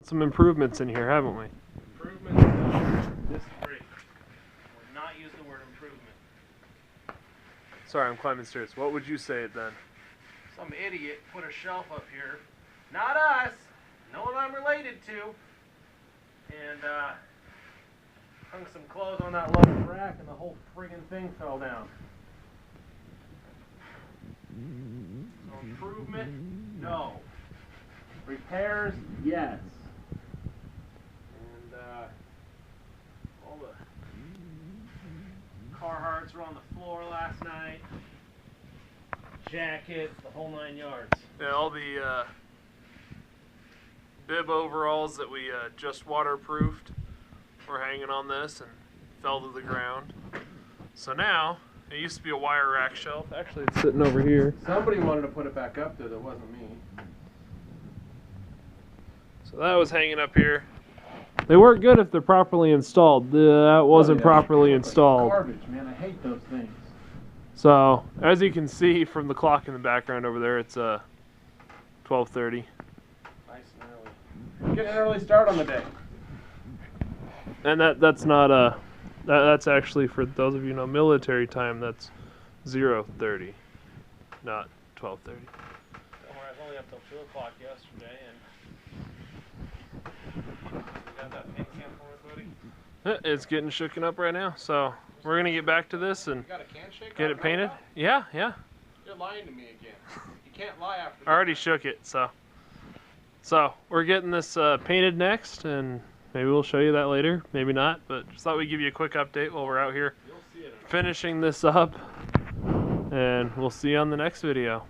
some improvements in here, haven't we? Improvements? Disagree. Would not use the word improvement. Sorry, I'm climbing stairs. What would you say it then? Some idiot put a shelf up here. Not us. No one I'm related to. And hung some clothes on that lower rack and the whole friggin' thing fell down. So improvement? No. Repairs? Yes. And all the Carhartts were on the floor last night. Jackets, the whole 9 yards. Yeah, all the bib overalls that we just waterproofed were hanging on this and fell to the ground. So now, it used to be a wire rack shelf. Actually, it's sitting over here. Somebody wanted to put it back up there that wasn't me. So that was hanging up here. They work good if they're properly installed. That wasn't properly installed. Garbage, man. I hate those things. So, as you can see from the clock in the background over there, it's 12:30. Nice and early. Get an early start on the day. And that's not that's actually, for those of you who know military time, that's 0:30, not 12:30. Don't worry, I was only up till 2 o'clock yesterday, and you got that paint can for us, buddy? It's getting shooken up right now, so we're gonna get back to this and You got a can shake get it painted. Yeah. You're lying to me again. You can't lie after I already shook it, so we're getting this painted next, and maybe we'll show you that later, maybe not, but just thought we'd give you a quick update while we're out here You'll see it. finishing this up, and we'll see you on the next video.